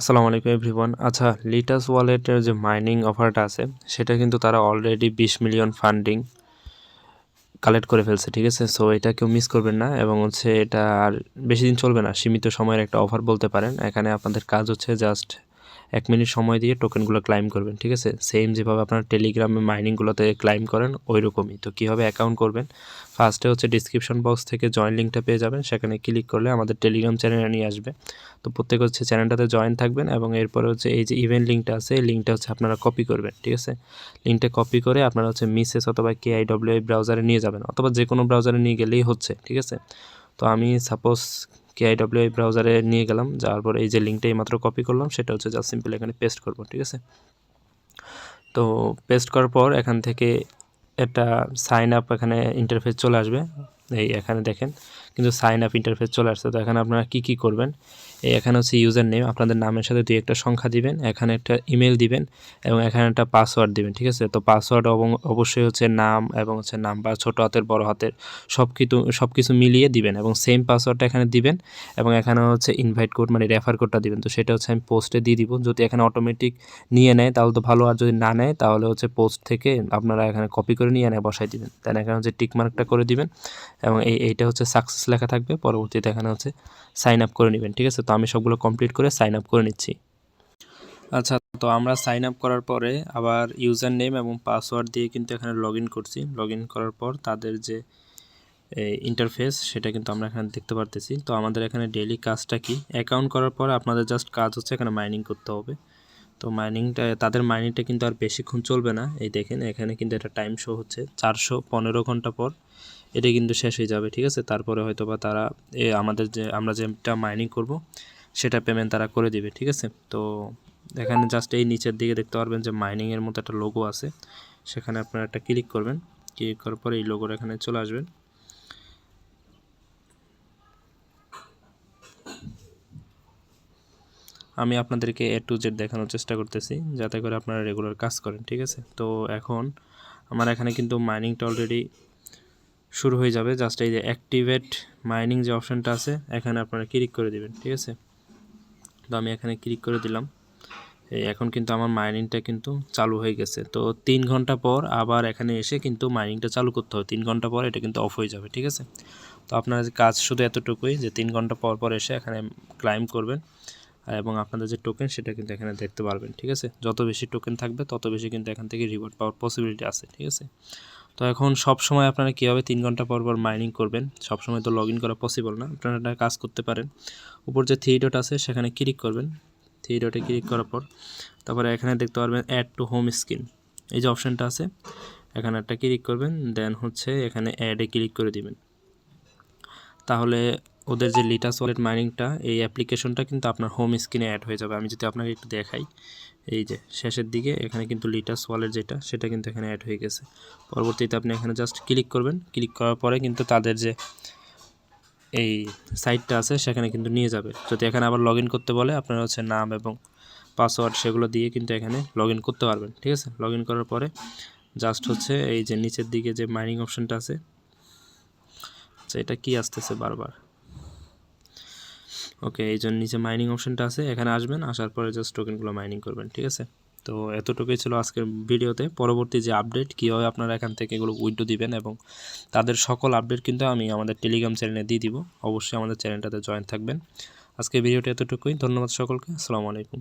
আসসালামু আলাইকুম এভরিওয়ান। আচ্ছা, লিটাস ওয়ালেটের যে মাইনিং অফারটা আছে সেটা কিন্তু তারা অলরেডি 20 মিলিয়ন ফান্ডিং কালেক্ট করে ফেলছে, ঠিক আছে? সো এটা কেউ মিস করবেন না এবং এটা আর বেশি দিন চলবে না, সীমিত সময়ের একটা অফার বলতে পারেন। এখানে আপনাদের কাজ হচ্ছে জাস্ট 1 মিনিট সময় দিয়ে টোকেনগুলো ক্লাইম করবেন, ঠিক আছে? সেম যেভাবে আপনারা টেলিগ্রামে মাইনিংগুলোতে ক্লাইম করেন ওই রকমই। তো কীভাবে অ্যাকাউন্ট করবেন, ফার্স্টে ডিসক্রিপশন বক্স থেকে জয়েন লিঙ্কটা পেয়ে যাবেন, সেখানে ক্লিক করলে আমাদের টেলিগ্রাম চ্যানেলে নিয়ে আসবে। তো প্রত্যেক চ্যানেলটাতে জয়েন থাকবেন এবং এরপরে এই যে ইভেন্ট লিঙ্কটা আছে, এই লিঙ্কটা আপনারা কপি করবেন, ঠিক আছে? লিঙ্কটা কপি করে আপনারা মিসেস অথবা KIWI ব্রাউজারে নিয়ে যাবেন, অথবা যে কোনো ব্রাউজারে নিয়ে গেলেই হচ্ছে, ঠিক আছে? তো আমি সাপোজ KIWI ব্রাউজারে নিয়ে গেলাম, যাওয়ার পর এই যে লিঙ্কটা এইমাত্র কপি করলাম সেটা জাস্ট সিম্পল এখানে পেস্ট করব, ঠিক আছে? তো পেস্ট করার পর এখান থেকে একটা সাইন আপ এখানে ইন্টারফেস চলে আসবে। এই এখানে দেখেন কিন্তু সাইন আপ ইন্টারফেস চলে আসছে। তো এখানে আপনারা কি করবেন, এখানে ইউজার নেম, আপনাদের নামের সাথে দুই একটা সংখ্যা দিবেন, এখানে একটা ইমেল দিবেন এবং এখানে একটা পাসওয়ার্ড দিবেন, ঠিক আছে? তো পাসওয়ার্ড অবশ্যই নাম এবং নাম্বার, ছোট হাতের বড় হাতের সব কিছু মিলিয়ে দিবেন এবং সেম পাসওয়ার্ডটা এখানে দিবেন এবং এখানে ইনভাইট কোড মানে রেফার কোডটা দিবেন। তো সেটা আমি পোস্টে দিয়ে দিব। যদি এখানে অটোমেটিক নিয়ে নেয় তাহলে তো ভালো, আর যদি না নেয় তাহলে পোস্ট থেকে আপনারা এখানে কপি করে নিয়ে এনে বসাই দিবেন। দেন এখানে টিক মার্কটা করে দিবেন এবং এইটা সাকসেস লেখা থাকবে। পরবর্তীতে এখানে সাইন আপ করে নেবেন, ঠিক আছে? তো আমি সবগুলো কমপ্লিট করে সাইন আপ করে নিচ্ছি। আচ্ছা, তো আমরা সাইন আপ করার পরে আবার ইউজার নেম এবং পাসওয়ার্ড দিয়ে কিন্তু এখানে লগ ইন করছি। লগ ইন করার পর তাদের যে ইন্টারফেস সেটা কিন্তু আমরা এখানে দেখতে পারতেছি। তো আমাদের এখানে ডেইলি কাজটা কি, অ্যাকাউন্ট করার পর আপনাদের জাস্ট কাজ এখানে মাইনিং করতে হবে। তো তাদের মাইনিংটা কিন্তু আর বেশিক্ষণ চলবে না। এই দেখেন এখানে কিন্তু এটা টাইম শো হচ্ছে 415 ঘন্টা পর এটা কিন্তু শেষ হয়ে যাবে, ঠিক আছে? তারপরে হয়তো বা তারা আমরা যেটা মাইনিং করব সেটা পেমেন্ট তারা করে দিবে, ঠিক আছে? তো এখানে জাস্ট এই নিচের দিকে দেখতে পারবেন যে মাইনিংয়ের মতো একটা লোগো আছে, সেখানে আপনারা একটা ক্লিক করবেন। ক্লিক করার পরে এই লোগোর এখানে চলে আসবেন। আমি আপনাদেরকে A to Z দেখানোর চেষ্টা করতেছি যাতে করে আপনারা রেগুলার কাজ করেন, ঠিক আছে? তো এখন আমার এখানে কিন্তু মাইনিংটা অলরেডি শুরু হয়ে যাবে। জাস্ট এই যে অ্যাক্টিভেট মাইনিং যে অপশানটা আছে এখানে আপনারা ক্লিক করে দিবেন, ঠিক আছে? তো আমি এখানে ক্লিক করে দিলাম। এখন কিন্তু আমার মাইনিংটা কিন্তু চালু হয়ে গেছে। তো 3 ঘন্টা পর আবার এখানে এসে কিন্তু মাইনিংটা চালু করতে হবে। 3 ঘন্টা পর এটা কিন্তু অফ হয়ে যাবে, ঠিক আছে? তো আপনার কাজ শুধু এতটুকুই যে 3 ঘন্টা পর এসে এখানে ক্লাইম করবেন এবং আপনাদের যে টোকেন সেটা কিন্তু এখানে দেখতে পারবেন, ঠিক আছে? যত বেশি টোকেন থাকবে তত বেশি কিন্তু এখান থেকে রিওয়ার্ড পাওয়ার পসিবিলিটি আছে, ঠিক আছে? তো এখন সব সময় আপনারা কীভাবে 3 ঘন্টা পর মাইনিং করবেন, সব সময় তো লগ ইন করা পসিবল না। আপনারা একটা কাজ করতে পারেন, উপর যে 3 ডট আছে সেখানে ক্লিক করবেন। 3 ডটে ক্লিক করার পর তারপরে এখানে দেখতে পারবেন অ্যাড টু হোম স্ক্রিন, এই যে অপশানটা আছে এখানে একটা ক্লিক করবেন। দেন এখানে অ্যাডে ক্লিক করে দিবেন। তাহলে ওদের যে লিটাস ওয়ালেট মাইনিংটা এই অ্যাপ্লিকেশনটা কিন্তু আপনার হোম স্ক্রিনে অ্যাড হয়ে যাবে। আমি যদি আপনাকে একটু দেখাই, এই যে শেষের দিকে এখানে কিন্তু লিটাস ওয়ালেট যেটা সেটা কিন্তু এখানে অ্যাড হয়ে গেছে। পরবর্তীতে আপনি এখানে জাস্ট ক্লিক করবেন। ক্লিক করার পরে কিন্তু তাদের যে এই সাইটটা আছে সেখানে কিন্তু নিয়ে যাবে। যদি এখানে আবার লগ ইন করতে বলে আপনার নাম এবং পাসওয়ার্ড সেগুলো দিয়ে কিন্তু এখানে লগ ইন করতে পারবেন, ঠিক আছে? লগ ইন করার পরে জাস্ট এই যে নিচের দিকে যে মাইনিং অপশানটা আছে, আচ্ছা এটা কি আসতেছে বারবার, ওকে, এই জন্য নিচে মাইনিং অপশানটা আছে, এখানে আসবেন, আসার পরে জাস্ট টোকেনগুলো মাইনিং করবেন, ঠিক আছে? তো এতটুকুই ছিল আজকের ভিডিওতে। পরবর্তী যে আপডেট কীভাবে আপনারা এখান থেকে এগুলো উইথড্র দিবেন এবং তাদের সকল আপডেট কিন্তু আমি আমাদের টেলিগ্রাম চ্যানেলে দিয়ে দিব। অবশ্যই আমাদের চ্যানেলটাতে জয়েন থাকবেন। আজকে ভিডিওটা এতটুকুই। ধন্যবাদ সকলকে। আসসালামু আলাইকুম।